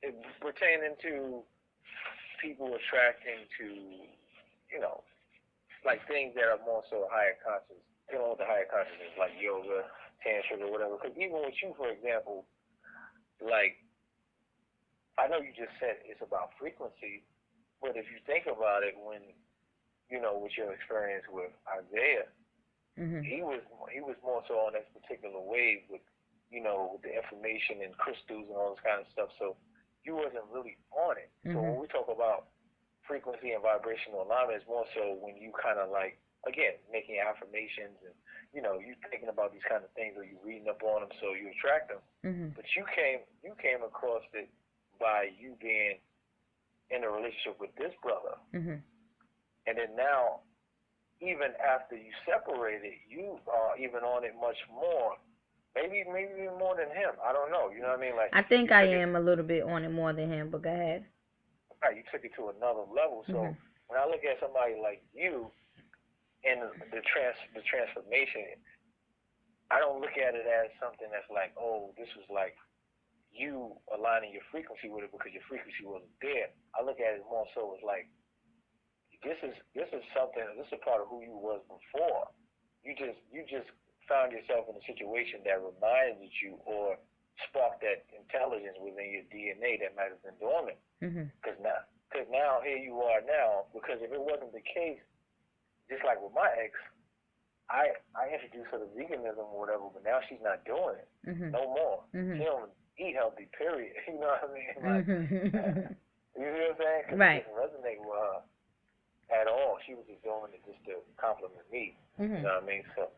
it pertaining to people attracting to, like things that are more so higher conscious, with the higher consciousness, like yoga, tantra, or whatever. Because even with you, for example, like, I know you just said it's about frequency, but if you think about it, when, with your experience with Isaiah, he was more so on this particular wave with, with the information and crystals and all this kind of stuff. So you wasn't really on it. So when we talk about frequency and vibrational alignment, it's more so when you kind of like, again, making affirmations and, you thinking about these kind of things, or you reading up on them, so you attract them. But you came across it by you being in a relationship with this brother. And then now, even after you separated, you are even on it much more. Maybe even more than him. I don't know. You know what I mean? Like, I think I am a little bit on it more than him, but go ahead. Right, you took it to another level. So when I look at somebody like you and the transformation, I don't look at it as something that's like, oh, this was like you aligning your frequency with it because your frequency wasn't there. I look at it more so as like, this is something. This is a part of who you was before. You just found yourself in a situation that reminded you or sparked that intelligence within your DNA that might have been dormant. Because now here you are now. Because if it wasn't the case, just like with my ex, I introduced her to veganism or whatever, but now she's not doing it no more. She don't eat healthy. Period. You know what I mean? Like, you know what I'm saying? Cause right. It didn't resonate with her at all. She was just doing it just to compliment me. You know what I mean? So,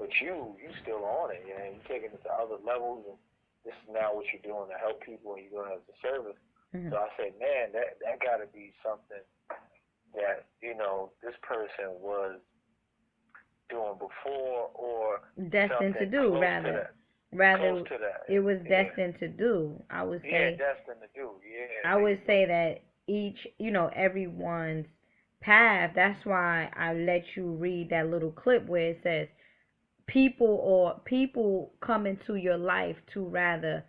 but you still on it. You're taking it to other levels, and this is now what you're doing to help people, and you're doing it as a service. So I said, man, that got to be something that this person was doing before, or destined to do, rather. Close to that. It was destined to do. I would say. Yeah, destined to do. Yeah. I would say that each, everyone's path. That's why I let you read that little clip where it says people come into your life to rather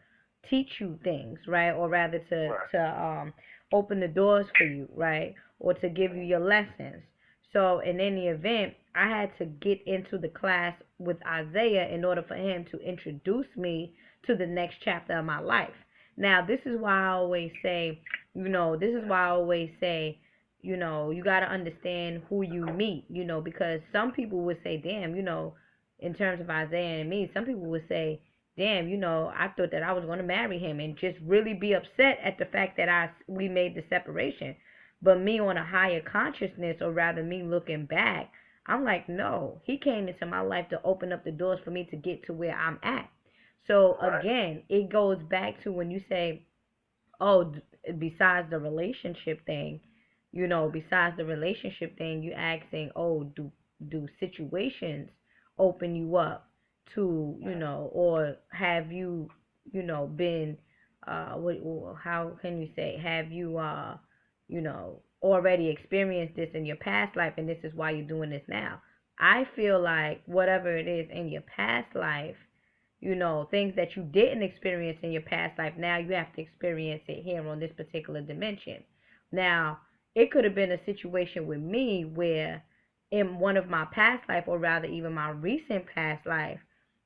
teach you things, right? Or rather to open the doors for you, right? Or to give you your lessons. So in any event, I had to get into the class with Isaiah in order for him to introduce me to the next chapter of my life. Now, this is why I always say, you got to understand who you meet, because some people would say, damn, in terms of Isaiah and me, some people would say, damn, I thought that I was going to marry him, and just really be upset at the fact that we made the separation. But me on a higher consciousness, or rather me looking back, I'm like, no, he came into my life to open up the doors for me to get to where I'm at. So again, it goes back to when you say, oh, besides the relationship thing, you asking, oh, do situations open you up to, or have you, been, how can you say, have you, already experienced this in your past life, and this is why you're doing this now? I feel like whatever it is in your past life, things that you didn't experience in your past life, now you have to experience it here on this particular dimension. Now, it could have been a situation with me where in one of my past life, or rather even my recent past life,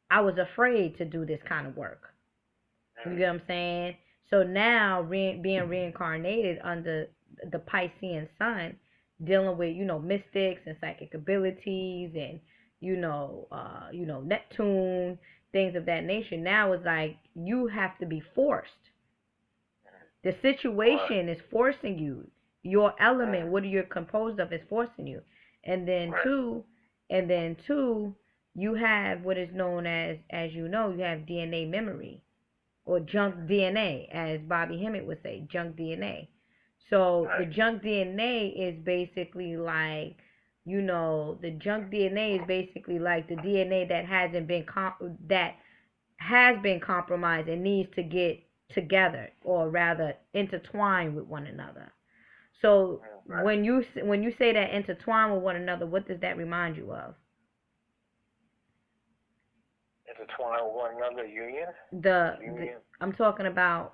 I was afraid to do this kind of work. You get what I'm saying? So now, being reincarnated under the Piscean sun, dealing with, mystics and psychic abilities, and, Neptune, things of that nature. Now it's like you have to be forced. The situation is forcing you. Your element, what you're composed of, is forcing you. And then two, you have what is known as you have DNA memory, or junk DNA, as Bobby Hemmett would say, junk DNA. So the junk DNA is basically like, the junk DNA is basically like the DNA that hasn't been that has been compromised and needs to get together, or rather intertwine with one another. So when you say that intertwine with one another, what does that remind you of? intertwine with one another, union. I'm talking about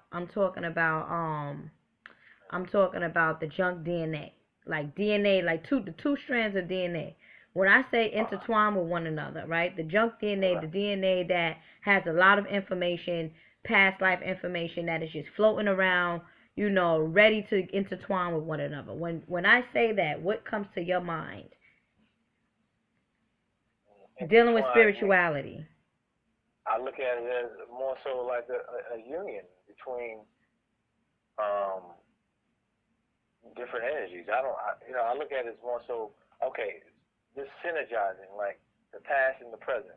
the junk DNA. Like DNA, like the two strands of DNA. When I say intertwine with one another, right? The junk DNA, the DNA that has a lot of information, past life information that is just floating around, ready to intertwine with one another. When I say that, what comes to your mind? Dealing with spirituality. I look at it as more so like a union between different energies. I look at it as more so, okay, this synergizing, like the past and the present,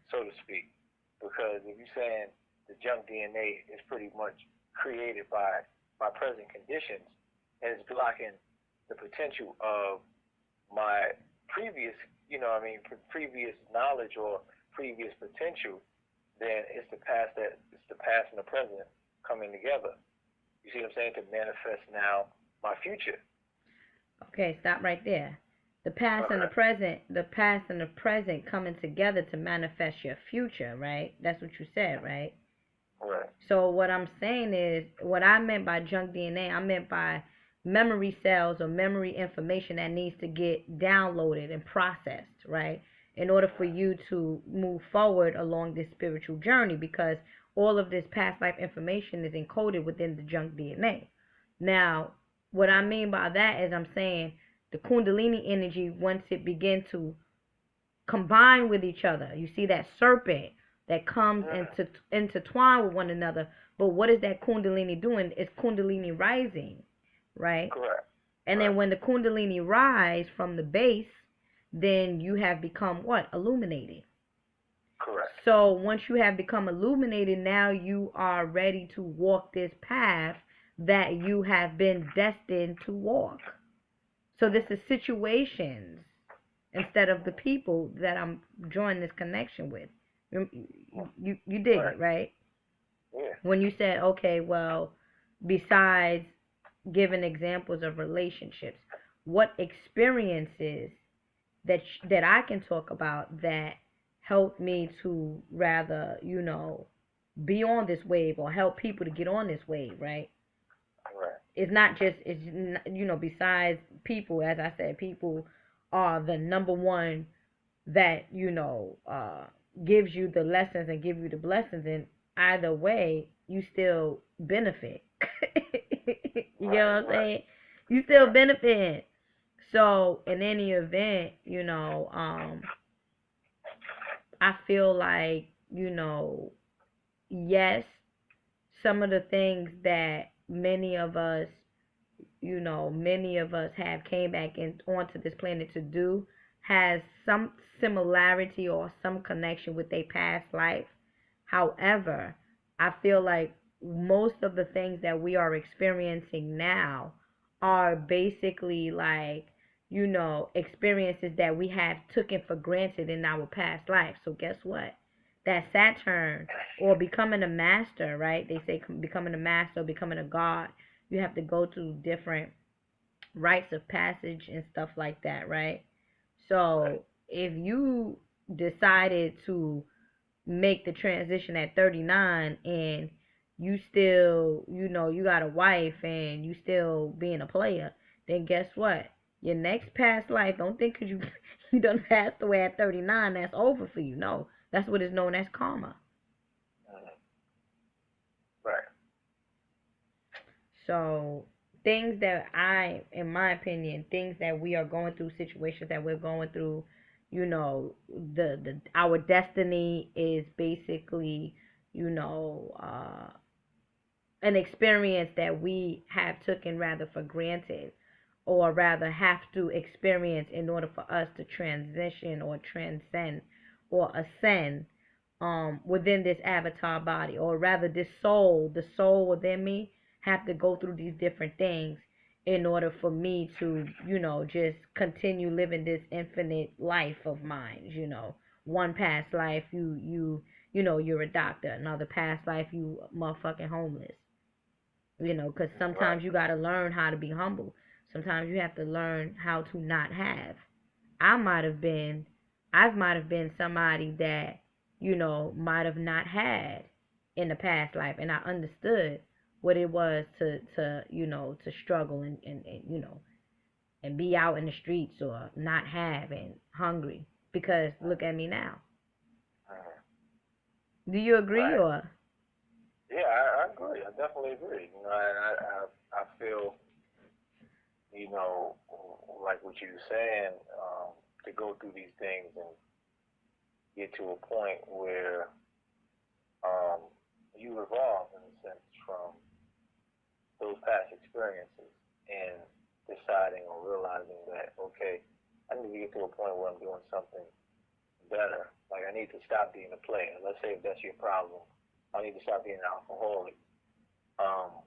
so to speak. Because if you're saying the junk DNA is pretty much created by present conditions and it's blocking the potential of my previous, previous knowledge or previous potential, then it's the past and the present coming together. You see what I'm saying? To manifest now my future. Okay, stop right there. The past and the present coming together to manifest your future, right? That's what you said, right? Right. So what I'm saying is, what I meant by junk DNA, I meant by memory cells or memory information that needs to get downloaded and processed, right? In order for you to move forward along this spiritual journey, because all of this past life information is encoded within the junk DNA. Now, what I mean by that is I'm saying the Kundalini energy, once it begins to combine with each other, you see that serpent that comes into intertwine with one another. But what is that Kundalini doing? It's Kundalini rising, right? Correct. And then when the Kundalini rise from the base, then you have become what? Illuminated. Correct. So once you have become illuminated, now you are ready to walk this path that you have been destined to walk. So this is situations instead of the people that I'm drawing this connection with. You dig it, right? Yeah. When you said, okay, well, besides giving examples of relationships, what experiences that I can talk about that helped me to rather, be on this wave or help people to get on this wave, right? Right. It's not just, besides people, as I said, people are the number one that, gives you the lessons and give you the blessings. And either way, you still benefit. You know what I'm saying? You still benefit. So in any event, I feel like, yes, some of the things that many of us have came back onto this planet to do has some similarity or some connection with their past life. However, I feel like most of the things that we are experiencing now are basically like, experiences that we have taken for granted in our past life. So guess what? That Saturn, or becoming a master, right? They say becoming a master, becoming a god, you have to go through different rites of passage and stuff like that, right? So if you decided to make the transition at 39 and you still, you got a wife and you still being a player, then guess what? Your next past life, don't think because you done passed away at 39, that's over for you. No, that's what is known as karma. Right. So things that in my opinion, things that we are going through, situations that we're going through, our destiny is basically, an experience that we have taken rather for granted, or rather have to experience in order for us to transition or transcend or ascend within this avatar body, or rather the soul within me have to go through these different things in order for me to, just continue living this infinite life of mine. One past life you're a doctor, another past life you motherfucking homeless. Because sometimes you got to learn how to be humble. Sometimes you have to learn how to not have. I might have been somebody that might have not had in the past life, and I understood what it was to struggle and be out in the streets or not have and hungry. Because look at me now. Mhm. Do you agree Right. or? Yeah, I agree. I definitely agree. And I feel, you know, like what you were saying, to go through these things and get to a point where um, you evolve in a sense from those past experiences and deciding or realizing that, okay, I need to get to a point where I'm doing something better. Like I need to stop being a player. Let's say if that's your problem, I need to stop being an alcoholic. Um,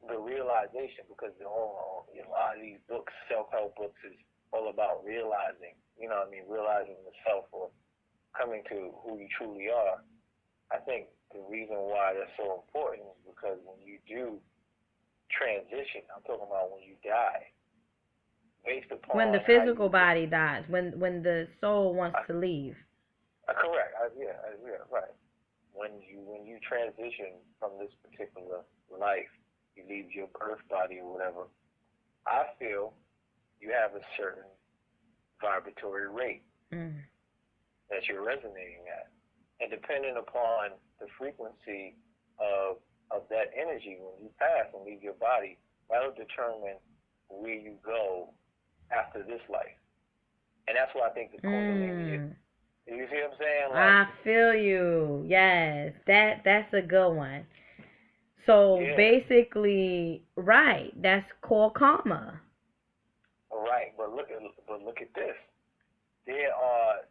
the realization, because a lot of these books, self-help books, is all about realizing, realizing the self or coming to who you truly are. I think the reason why that's so important is because when you do transition, I'm talking about when you die, based When the upon how physical you, body dies, when the soul wants to leave. correct, yeah, right. When you transition from this particular life, you leave your birth body or whatever. I feel you have a certain vibratory rate Mm. that you're resonating at. And depending upon the frequency of that energy when you pass and leave your body, that'll determine where you go after this life. And that's why I think the Kundalini is. Mm. You see what I'm saying? I feel you. Yes, that's a good one. So Yeah, basically, right, that's called karma. right. But look at this. There are,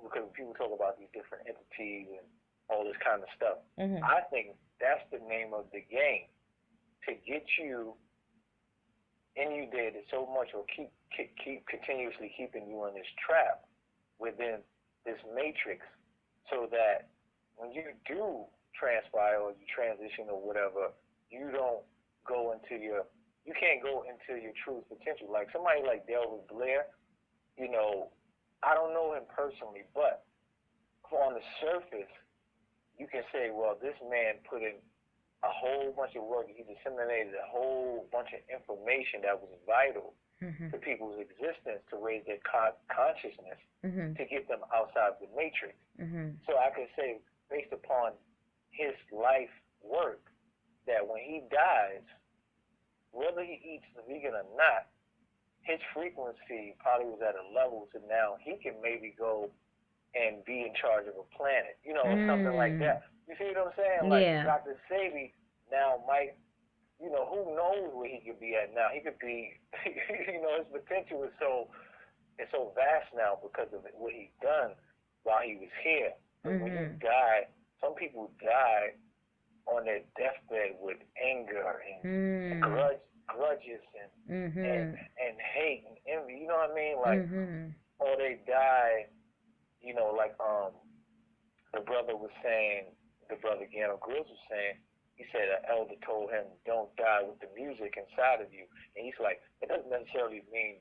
because people talk about these different entities and all this kind of stuff. Mhm. I think that's the name of the game, to get you inundated so much, or keep continuously keeping you in this trap within this matrix, so that when you do transpire or you transition or whatever, you don't go into you can't go into your true potential. Like somebody like Delvin Blair, I don't know him personally, but on the surface, you can say, well, this man put in a whole bunch of work. He disseminated a whole bunch of information that was vital Mhm. to people's existence, to raise their consciousness, Mhm. to get them outside the matrix. Mhm. So I could say, based upon his life work, that when he dies, whether he eats vegan or not, his frequency probably was at a level to now he can maybe go and be in charge of a planet, or something like Mm. that. You see what I'm saying? Like Yeah. Dr. Sebi now might, who knows where he could be at now? He could be, his potential is so vast now because of what he's done while he was here. But when you Mhm. die, some people die on their deathbed with anger and Mm. grudges and Mhm. and hate and envy. You know what I mean? Like, Mhm. or they die, like the brother was saying, the brother Gano Grills was saying, he said an elder told him, don't die with the music inside of you. And he's like, it doesn't necessarily mean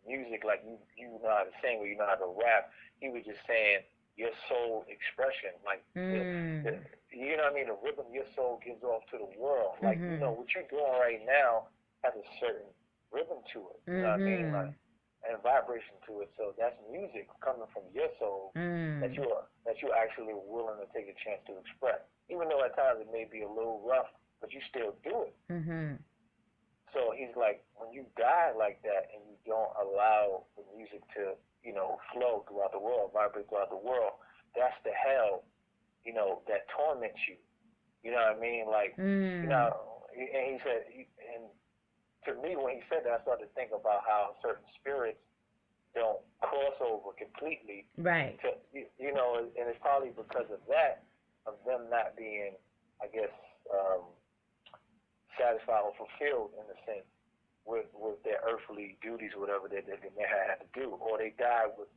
music like you know how to sing or you know how to rap. He was just saying your soul expression, like the Mm. you know what I mean, the rhythm your soul gives off to the world. Like, Mhm. what you're doing right now has a certain rhythm to it. You know what I mean? Like, Mhm. and vibration to it. So that's music coming from your soul that Mm. you're actually willing to take a chance to express. Even though at times it may be a little rough, but you still do it. Mhm. So he's like, when you die like that and you don't allow the music to, flow throughout the world, vibrate throughout the world, that's the hell, that torments you. You know what I mean? Like, Mm. and he said, and to me, when he said that, I started to think about how certain spirits don't cross over completely Right. to, and it's probably because of that, of them not being, I guess, satisfied or fulfilled in a sense with their earthly duties or whatever they may have had to do, or they died with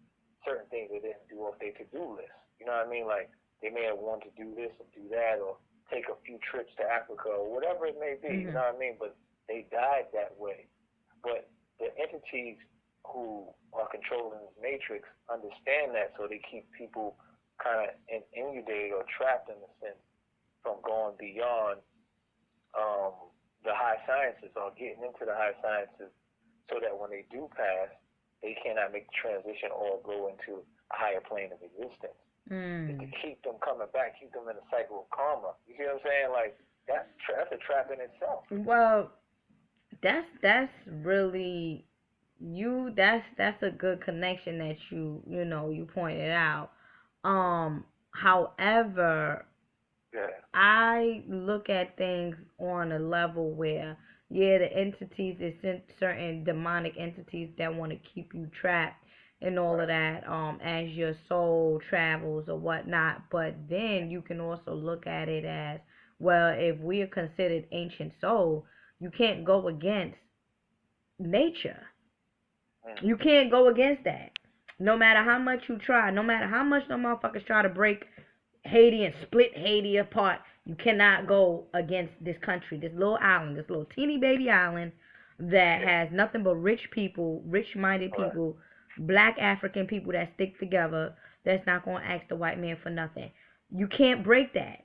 certain things they didn't do off their to-do list. You know what I mean? Like they may have wanted to do this or do that, or take a few trips to Africa or whatever it may be. You Mhm. know what I mean? But they died that way. But the entities who are controlling this matrix understand that, so they keep people kind of inundated or trapped in a sense from going beyond the high sciences or getting into the high sciences, so that when they do pass, they cannot make the transition or go into a higher plane of existence. To keep them coming back, keep them in a cycle of karma. You see what I'm saying? Like that's a trap in itself. Well, that's really that's a good connection that you pointed out. However, I look at things on a level where, yeah, the entities is certain demonic entities that want to keep you trapped and all of that, as your soul travels or whatnot. But then you can also look at it as, well, if we are considered ancient soul, you can't go against nature. You can't go against that. No matter how much you try, no matter how much the motherfuckers try to break Haiti and split Haiti apart, you cannot go against this country, this little island, this little teeny baby island that has nothing but rich people, rich-minded people, black African people that stick together, that's not going to ask the white man for nothing. You can't break that.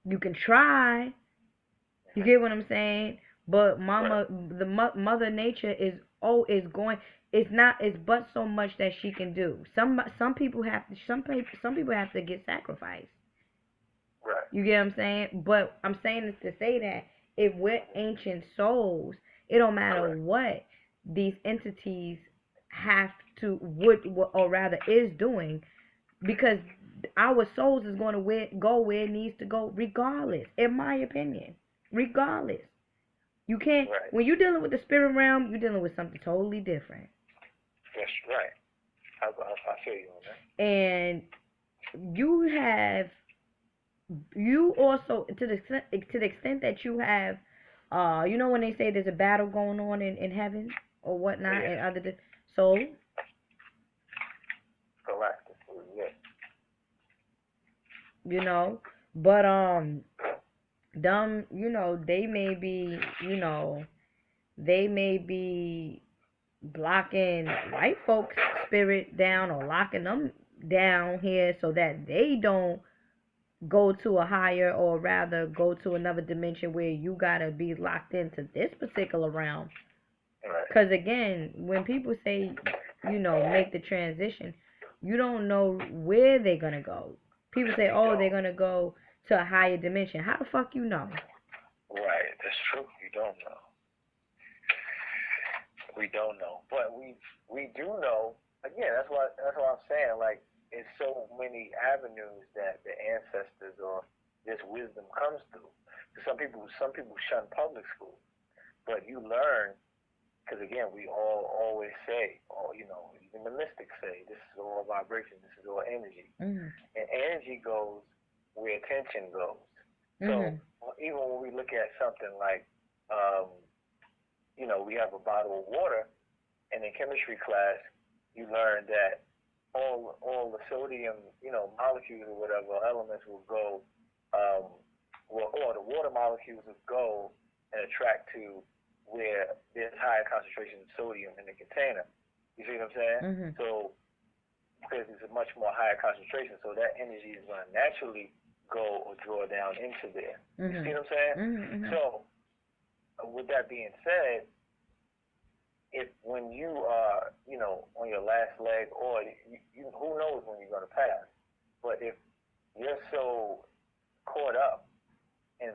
You can try. You get what I'm saying? But Mother Nature is going. It's but so much that she can do. Some people have to get sacrificed. Right. You get what I'm saying? But I'm saying this to say that if we're ancient souls, it don't matter what these entities have to or rather is doing, because our souls is going to go where it needs to go regardless, in my opinion. Regardless. You can't, when you're dealing with the spirit realm, you're dealing with something totally different. That's right. I feel you on that. And you also, to the extent that you have, when they say there's a battle going on in heaven or whatnot, and other souls. Correct. But them, they may be blocking white folks' spirit down or locking them down here so that they don't go to a higher, or rather go to another dimension where you gotta be locked into this particular realm. Because again, when people say, make the transition, you don't know where they're gonna go. People say, oh, they're gonna go to a higher dimension. How the fuck you know? Right, that's true. You don't know. We don't know, but we do know. Again, that's what I'm saying. Like, it's so many avenues that the ancestors or this wisdom comes through. Some people shun public school, but you learn, because again, we all always say, even the mystics say, this is all vibration, this is all energy, and energy goes where attention goes. So even when we look at something like, we have a bottle of water, and in chemistry class, you learn that all the sodium, molecules or whatever elements will go, or the water molecules will go and attract to where there's higher concentration of sodium in the container. You see what I'm saying? So because it's a much more higher concentration, so that energy is going to naturally go or draw down into there. You see what I'm saying? So with that being said, when you are, on your last leg, or you who knows when you're going to pass, but if you're so caught up in,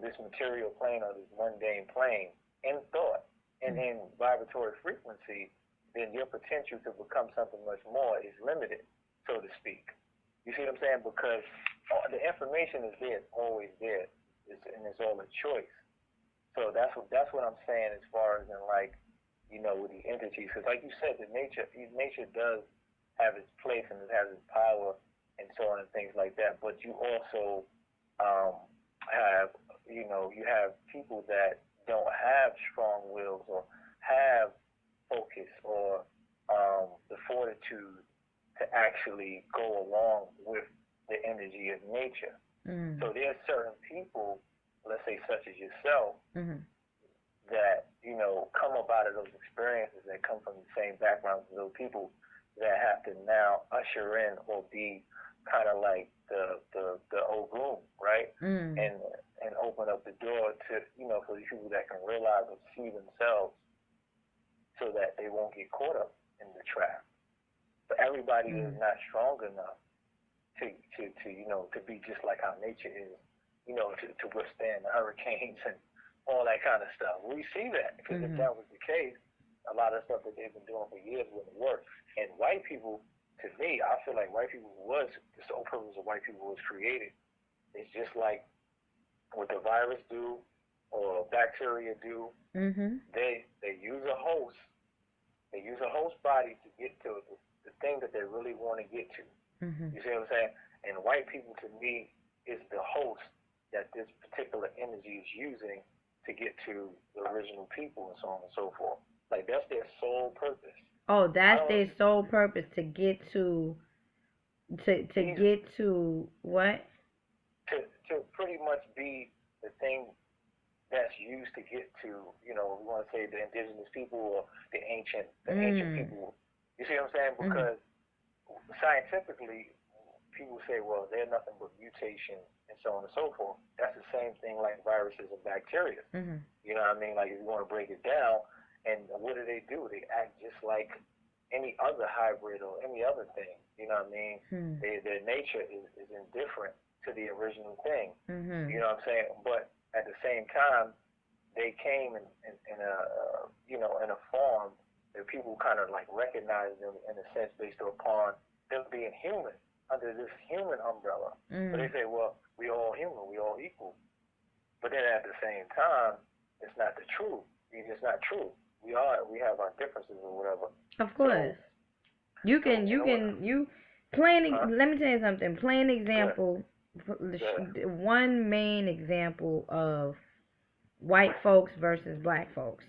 this material plane or this mundane plane in thought and in vibratory frequency, then your potential to become something much more is limited, so to speak. You see what I'm saying? Because the information is there, it's always there, and it's all a choice. So that's what I'm saying as far as in with the entities, because like you said, nature does have its place and it has its power and so on and things like that. But you also have you have people that don't have strong wills or have focus or the fortitude to actually go along with the energy of nature. So there's certain people, let's say such as yourself, that come up out of those experiences that come from the same backgrounds as those people that have to now usher in or be kind of like the old groom, right? And open up the door to, for the people that can realize or see themselves so that they won't get caught up in the trap. But everybody is not strong enough to be just like how nature is, to withstand the hurricanes and all that kind of stuff. We see that, because if that was the case, a lot of stuff that they've been doing for years wouldn't work. And white people, to me, I feel like white people the sole purpose of white people was created. It's just like what the virus do or bacteria do. They use a host. They use a host body to get to the thing that they really want to get to. You see what I'm saying? And white people, to me, is the host that this particular energy is using to get to the original people and so on and so forth. Like, that's their sole purpose. Oh, that's their sole purpose, to get to get to what? To pretty much be the thing that's used to get to, we want to say the indigenous people or the ancient people. You see what I'm saying? Because scientifically, people say, well, they're nothing but mutation and so on and so forth. That's the same thing like viruses and bacteria. You know what I mean? Like, if you want to break it down, and what do? They act just like any other hybrid or any other thing. You know what I mean? Their nature is indifferent to the original thing. You know what I'm saying? But at the same time, they came in a form that people kind of like recognize them in a sense based upon them being human under this human umbrella. But they say, well, we all human, we all equal. But then at the same time, it's not the truth. It's not true. We have our differences or whatever. Of course. So, let me tell you something. Plain example, one main example of white folks versus black folks.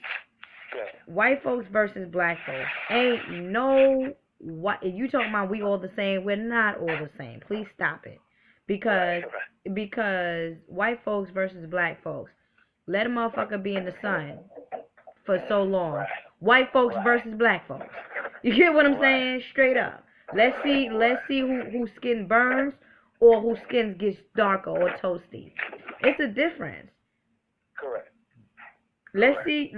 White folks versus black folks. Ain't no what you talking about we all the same. We're not all the same. Please stop it. Because white folks versus black folks. Let a motherfucker be in the sun for so long. White folks versus black folks. You get what I'm saying? Straight up. Let's see whose skin burns or whose skin gets darker or toasty. It's a difference. Correct. Let's see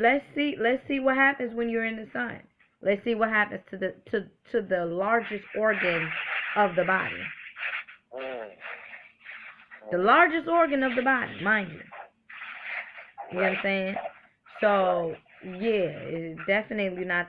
what happens when you're in the sun. Let's see what happens to the largest organ of the body. The largest organ of the body, mind you. You know what I'm saying? So, yeah, it's definitely not the